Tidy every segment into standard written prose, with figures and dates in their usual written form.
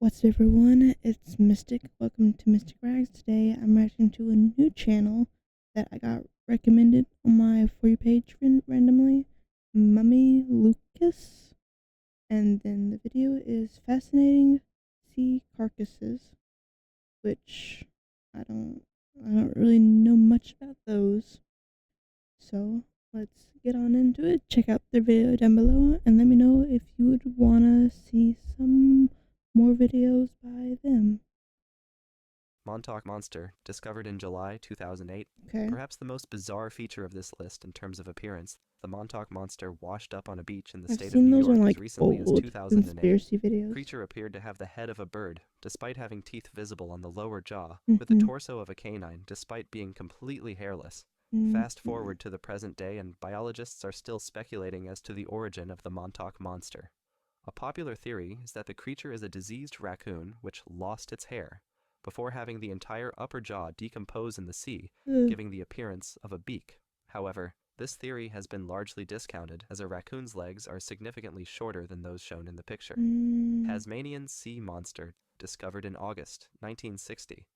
What's up, everyone? It's Mistic. Welcome to Mistic Reacts. Today I'm reacting to a new channel that I got recommended on my For You page randomly, Mummy Lucas. And then the video is Fascinating Sea Carcasses, which I don't really know much about those. So let's get on into it. Check out their video down below and let me know if you would wanna see some more videos by them. Montauk Monster, discovered in July 2008. Okay. Perhaps the most bizarre feature of this list in terms of appearance, the Montauk Monster washed up on a beach in the I've state of seen New those York on as like recently as old 2008. conspiracy The videos. creature appeared to have the head of a bird, despite having teeth visible on the lower jaw, Mm-hmm. with the torso of a canine, despite being completely hairless. Mm-hmm. Fast forward to the present day, and biologists are still speculating as to the origin of the Montauk Monster. A popular theory is that the creature is a diseased raccoon which lost its hair, before having the entire upper jaw decompose in the sea, giving the appearance of a beak. However, this theory has been largely discounted, as a raccoon's legs are significantly shorter than those shown in the picture. Tasmanian sea monster, discovered in August 1960.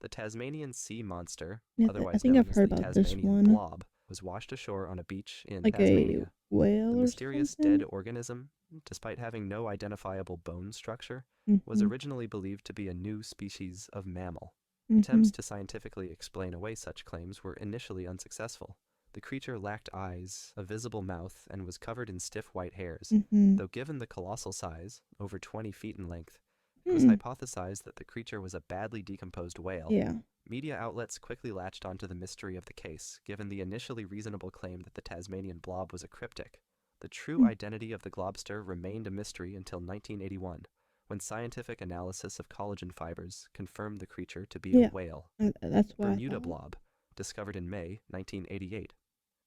The Tasmanian sea monster, otherwise known as the Tasmanian blob, was washed ashore on a beach in Tasmania. A whale The or mysterious something? dead organism, despite having no identifiable bone structure, was originally believed to be a new species of mammal. Attempts to scientifically explain away such claims were initially unsuccessful. The creature lacked eyes, a visible mouth, and was covered in stiff white hairs. Though given the colossal size, over 20 feet in length, it was hypothesized that the creature was a badly decomposed whale. Yeah. Media outlets quickly latched onto the mystery of the case, given the initially reasonable claim that the Tasmanian blob was a cryptid. The true identity of the globster remained a mystery until 1981, when scientific analysis of collagen fibers confirmed the creature to be a whale. That's why Bermuda blob, discovered in May 1988.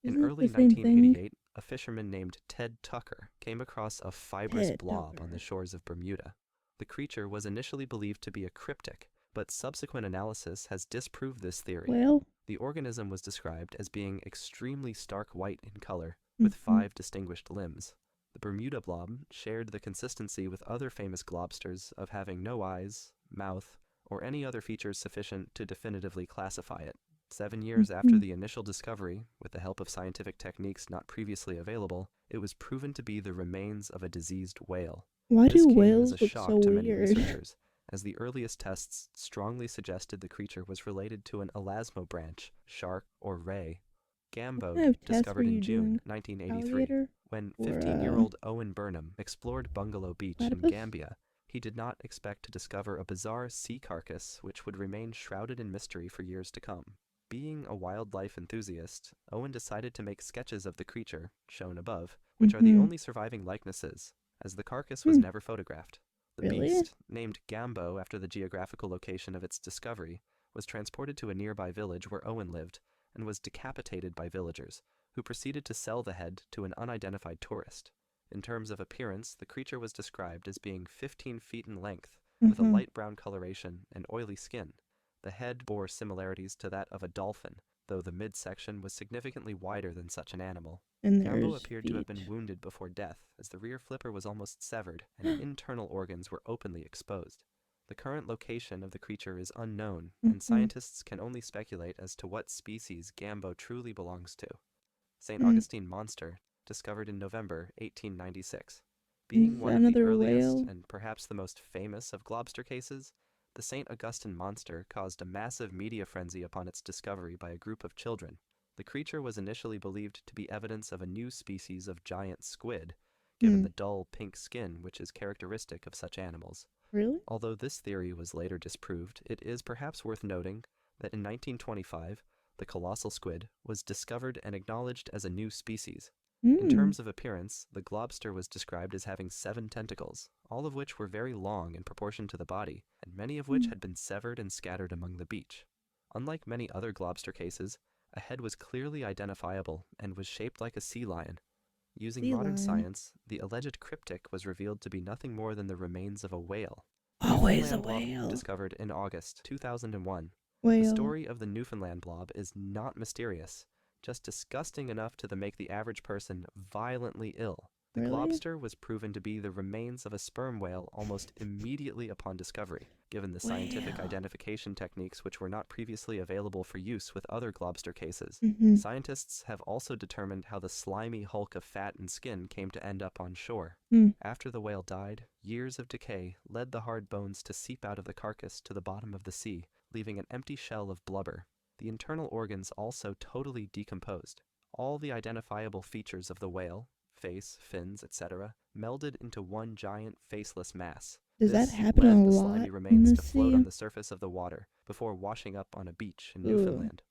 Isn't In it early the same 1988, thing? a fisherman named Ted Tucker came across a fibrous blob on the shores of Bermuda. The creature was initially believed to be a cryptid, but subsequent analysis has disproved this theory. Well, the organism was described as being extremely stark white in color, with 5 distinguished limbs. The Bermuda blob shared the consistency with other famous globsters of having no eyes, mouth, or any other features sufficient to definitively classify it. 7 years after the initial discovery, with the help of scientific techniques not previously available, it was proven to be the remains of a diseased whale. Why This do came whales as a look shock so to many weird? researchers, as the earliest tests strongly suggested the creature was related to an elasmobranch, shark, or ray. Gambo, discovered in June 1983. When 15-year-old Owen Burnham explored Bungalow Beach in Gambia, he did not expect to discover a bizarre sea carcass which would remain shrouded in mystery for years to come. Being a wildlife enthusiast, Owen decided to make sketches of the creature, shown above, which are the only surviving likenesses, as the carcass was never photographed. The beast, named Gambo after the geographical location of its discovery, was transported to a nearby village where Owen lived and was decapitated by villagers, who proceeded to sell the head to an unidentified tourist. In terms of appearance, the creature was described as being 15 feet in length, with a light brown coloration and oily skin. The head bore similarities to that of a dolphin, though the midsection was significantly wider than such an animal. Gambo appeared to have been wounded before death, as the rear flipper was almost severed and internal organs were openly exposed. The current location of the creature is unknown, and scientists can only speculate as to what species Gambo truly belongs to. St. Augustine monster, discovered in November 1896. Being one of the earliest and perhaps the most famous of globster cases, the St. Augustine monster caused a massive media frenzy upon its discovery by a group of children. The creature was initially believed to be evidence of a new species of giant squid, given the dull pink skin which is characteristic of such animals. Really? Although this theory was later disproved, it is perhaps worth noting that in 1925, the colossal squid was discovered and acknowledged as a new species. In terms of appearance, the globster was described as having 7 tentacles, all of which were very long in proportion to the body, and many of which had been severed and scattered among the beach. Unlike many other globster cases, a head was clearly identifiable and was shaped like a sea lion. Using modern science, the alleged cryptid was revealed to be nothing more than the remains of a whale. Always a Blob, whale. discovered in August 2001. Whale. The story of the Newfoundland blob is not mysterious, just disgusting enough to make the average person violently ill. The Really? globster was proven to be the remains of a sperm whale almost immediately upon discovery, given the scientific identification techniques which were not previously available for use with other globster cases. Scientists have also determined how the slimy hulk of fat and skin came to end up on shore. After the whale died, years of decay led the hard bones to seep out of the carcass to the bottom of the sea, leaving an empty shell of blubber. The internal organs also totally decomposed. All the identifiable features of the whale, face, fins, etc., melded into one giant faceless mass. Does that happen led a the lot slimy in remains the to float sea? on the surface of the water before washing up on a beach in Newfoundland.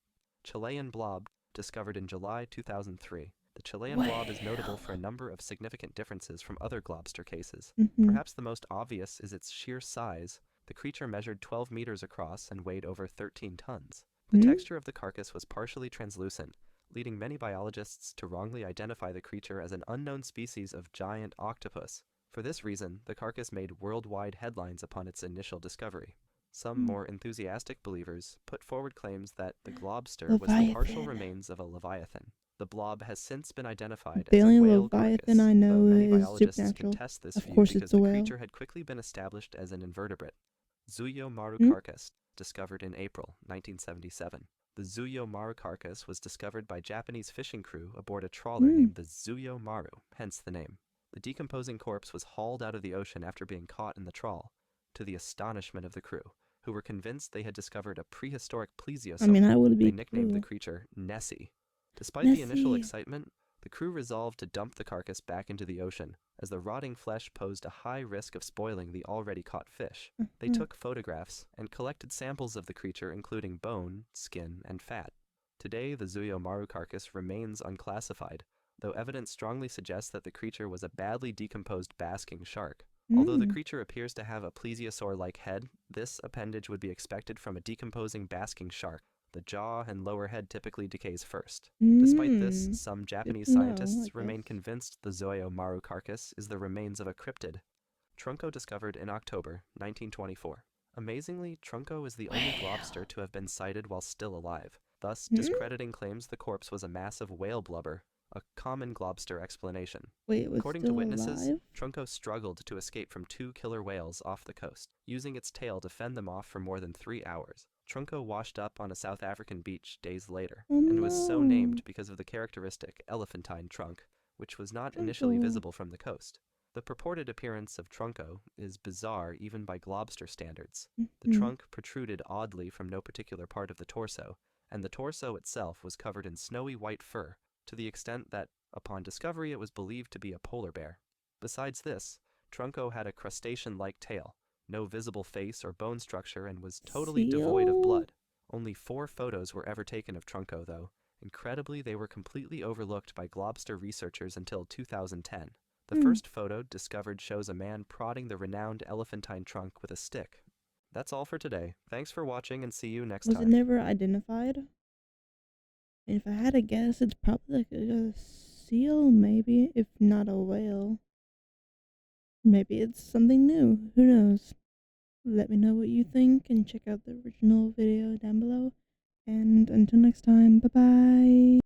Chilean blob, discovered in July 2003. The Chilean blob is notable for a number of significant differences from other globster cases. Perhaps the most obvious is its sheer size. The creature measured 12 meters across and weighed over 13 tons. The texture of the carcass was partially translucent, leading many biologists to wrongly identify the creature as an unknown species of giant octopus. For this reason, the carcass made worldwide headlines upon its initial discovery. Some more enthusiastic believers put forward claims that the globster was the partial remains of a leviathan. The blob has since been identified as a whale leviathan carcass, I know though many is biologists supernatural. contest this Of view course because it's a the whale. creature had quickly been established as an invertebrate. Zuyo Maru carcass, discovered in April 1977. The Zuyo Maru carcass was discovered by Japanese fishing crew aboard a trawler named the Zuyo Maru, hence the name. The decomposing corpse was hauled out of the ocean after being caught in the trawl, to the astonishment of the crew, who were convinced they had discovered a prehistoric plesiosaur. I mean, I would be They nicknamed the creature Nessie. Despite the initial excitement, the crew resolved to dump the carcass back into the ocean, as the rotting flesh posed a high risk of spoiling the already caught fish. They took photographs and collected samples of the creature including bone, skin, and fat. Today, the Zuyo Maru carcass remains unclassified, though evidence strongly suggests that the creature was a badly decomposed basking shark. Although the creature appears to have a plesiosaur-like head, this appendage would be expected from a decomposing basking shark. The jaw and lower head typically decays first. Despite this, some Japanese scientists remain convinced the Zuyo Maru carcass is the remains of a cryptid. Trunco discovered in October 1924. Amazingly, Trunco is the only globster to have been sighted while still alive, thus discrediting claims the corpse was a mass of whale blubber, a common globster explanation. According to witnesses, Trunco struggled to escape from 2 killer whales off the coast, using its tail to fend them off for more than 3 hours. Trunco washed up on a South African beach days later, and was so named because of the characteristic elephantine trunk, which was not initially visible from the coast. The purported appearance of Trunco is bizarre even by globster standards. The trunk protruded oddly from no particular part of the torso, and the torso itself was covered in snowy white fur, to the extent that, upon discovery, it was believed to be a polar bear. Besides this, Trunco had a crustacean-like tail, no visible face or bone structure, and was totally devoid of blood. Only 4 photos were ever taken of Trunco, though. Incredibly, they were completely overlooked by globster researchers until 2010. The first photo discovered shows a man prodding the renowned elephantine trunk with a stick. That's all for today. Thanks for watching and see you next time. Was it never identified? And if I had to guess, it's probably like a seal, maybe, if not a whale. Maybe it's something new. Who knows? Let me know what you think and check out the original video down below. And until next time, bye-bye.